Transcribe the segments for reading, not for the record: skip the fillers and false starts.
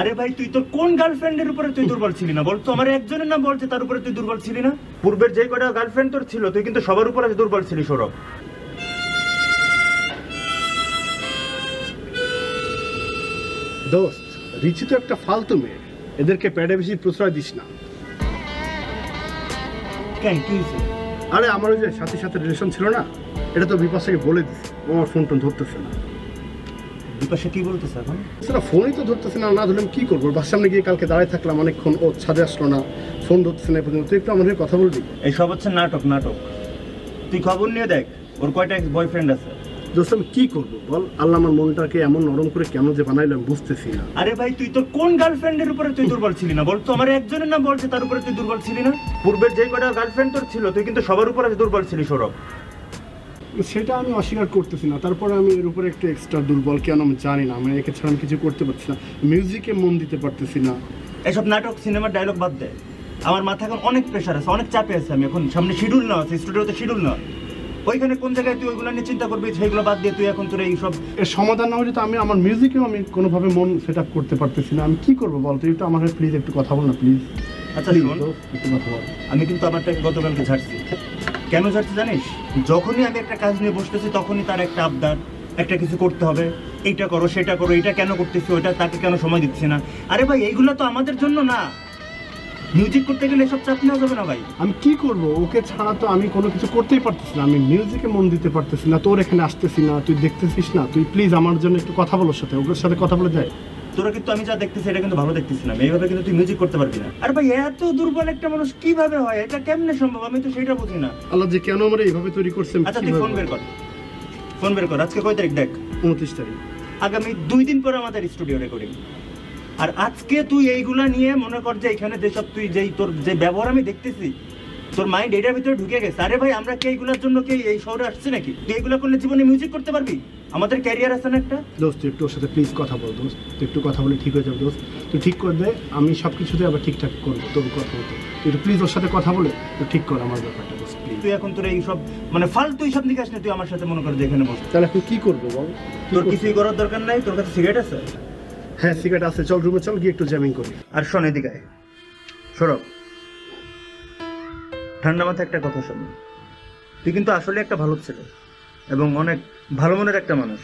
আরে ভাই তুই তোর কোন গার্লফ্রেন্ডের উপরে তুই দুর্বল ছিলি না বলতো? আমার একজনের নাম বলছে তার উপরে তুই দুর্বল ছিলি না? পূর্বের যে কটা গার্লফ্রেন্ড তোর ছিল তুই কিন্তু সবার উপরে দুর্বল ছিলি সৌরভ। দোস্ত, রিচি তো একটা ফালতু মেয়ে, এদেরকে প্যাডে বেশি প্রশ্রয় দিস না। কেন কি হয়েছে? আরে আমার ওই যে সাথে সাথে রিলেশন ছিল না, এটা তো বিপাশাকে বলে দিস, আমার ফোন টোন ধরতেছে না। বিপাশা কি বলতেছে এখন? সেটা ফোনই তো ধরতেছে না, না ধরলে কি করবো? বাস সামনে গিয়ে কালকে দাঁড়ায় থাকলাম অনেকক্ষণ, ও ছাদে আসলো না, ফোন ধরতেছে না পর্যন্ত। তুই একটু আমাদের কথা বলবি? এই সব হচ্ছে নাটক নাটক। তুই খবর নিয়ে দেখ ওর কয়টা এক্স বয়ফ্রেন্ড আছে। দোস্ত আমি কি করবো বল? আল্লাহ আমার মনটাকে এমন নরম করে কেন যে বানাইলাম বুঝতেছি না। আরে ভাই তুই তোর কোন গার্লফ্রেন্ডের উপরে তুই দুর্বল ছিলি না বলতো? আমার একজনের নাম বলছে তার উপরে তুই দুর্বল ছিলি না? পূর্বের যে কটা গার্লফ্রেন্ড তোর ছিল তুই কিন্তু সবার উপরে দুর্বল ছিলি সৌরভ। সেটা আমি অস্বীকার করতেছি না, তারপরে আমি এর উপরে একটু এক্সট্রা দুর্বল কেন আমি জানি না। আমি একে ছাড়া আমি কিছু করতে পারছি না, মিউজিকে মন দিতে পারতেছি না। এসব নাটক সিনেমার ডায়লগ বাদ দে। আমার মাথা এখন অনেক প্রেশার আছে, অনেক চাপে আছে। আমি এখন সামনে শিডিউল নেওয়া আছে, স্টুডিওতে শিডিউল নেওয়া। ওইখানে কোন জায়গায় তুই ওইগুলো নিয়ে চিন্তা করবি, সেইগুলো বাদ দিয়ে তুই এখন তোর এইসব এর সমাধান না হলে তো আমি আমার মিউজিকেও আমি কোনোভাবে মন সেট আপ করতে পারতেছি না। আমি কি করবো বল? তুই একটু আমার প্লিজ একটু কথা বল না প্লিজ। আচ্ছা শোন, একটু কথা বল। আমি কিন্তু আমারটাকে গতকালকে ছাড়ছি। কেন ছাড়ছি জানিস? যখনই আমি একটা কাজ নিয়ে বসতেছি তখনই তার একটা আবদার, একটা কিছু করতে হবে, এইটা করো সেটা করো, এটা কেন করতেছি, ওইটা তাকে কেন সময় দিচ্ছি না। আরে ভাই এইগুলো তো আমাদের জন্য না। মিউজিক করতে গেলে এসব চাপ নেওয়া যাবে না ভাই। আমি কি করব? ওকে ছাড়া তো আমি কোনো কিছু করতেই পারতেছি না। আমি মিউজিকে মন দিতে পারতেছি না, তোর এখানে আসতেছি না, তুই দেখতেছিস না। তুই প্লিজ আমার জন্য একটু কথা বলার সাথে, ওর সাথে কথা বলে যায়। তোরা কিন্তু আমি যা দেখতেছি এটা কিন্তু ভালো দেখতেছি না। এইভাবে কিন্তু তুই মিউজিক করতে পারবি না। আরে ভাই এত দুর্বল একটা মানুষ কিভাবে হয়? এটা কেমনে সম্ভব? আমি তো সেটা বুঝি না। আল্লাহ যে কেন আমরা এইভাবে তৈরি করছে। আচ্ছা তুই ফোন বের কর, ফোন বের কর। আজকে কয় তারিখ দেখ? 29 তারিখ। আগামী 2 দিন পরে আমাদের স্টুডিও রেকর্ডিং। আর আজকে তুই এইগুলা নিয়ে মনে কর যে এখানে যেসব তুই যেই তোর যে ব্যবহার আমি দেখতেছি, তোর মাইন্ড এটার ভিতরে ঢুকে গেছে। আরে ভাই আমরা কি এইগুলোর জন্য কি এই শহরে আসছি নাকি? তুই এইগুলো করলে জীবনে মিউজিক করতে পারবি? আমাদের ক্যারিয়ার আছে না একটা। দোস্ত তুই একটু ওর সাথে প্লিজ কথা বল দোস্ত, তুই একটু কথা বলে ঠিক হয়ে যাবে দোস্ত। তুই ঠিক করে দে, আমি সব কিছুতে আবার ঠিকঠাক করবো তোর কথা মতো। তুই একটু প্লিজ ওর সাথে কথা বলে তুই ঠিক কর আমার ব্যাপারটা দোস্ত প্লিজ। তুই এখন তোর এইসব মানে ফালতু এইসব দিকে আসলে তুই আমার সাথে মনে কর যে এখানে বস। তাহলে এখন কি করবো বল? তোর কিছুই করার দরকার নাই। তোর কাছে সিগারেট আছে? হ্যাঁ সিগারেট আছে, চল রুমে চল, গিয়ে একটু জ্যামিং করি। আর শোন এদিকে আয়। সৌরভ, ঠান্ডা মাথায় একটা কথা শোন। তুই কিন্তু আসলে একটা ভালো ছেলে এবং অনেক ভালো মনের একটা মানুষ।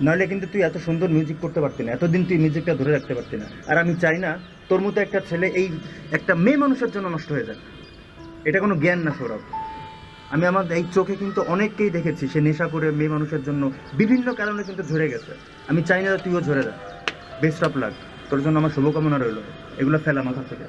নাহলে কিন্তু তুই এত সুন্দর মিউজিক করতে পারতি না, এতদিন তুই মিউজিকটা ধরে রাখতে পারতি না। আর আমি চাই না তোর মতো একটা ছেলে এই একটা মেয়ে মানুষের জন্য নষ্ট হয়ে যাক। এটা কোনো জ্ঞান না সৌরভ। আমি আমার এই চোখে কিন্তু অনেককেই দেখেছি সে নেশা করে মেয়ে মানুষের জন্য বিভিন্ন কারণে কিন্তু ঝরে গেছে। আমি চাই না তুইও ঝরে যা। Best of luck. তোর জন্য আমার শুভকামনা রইল। এগুলো ফেলা মাথা থেকে।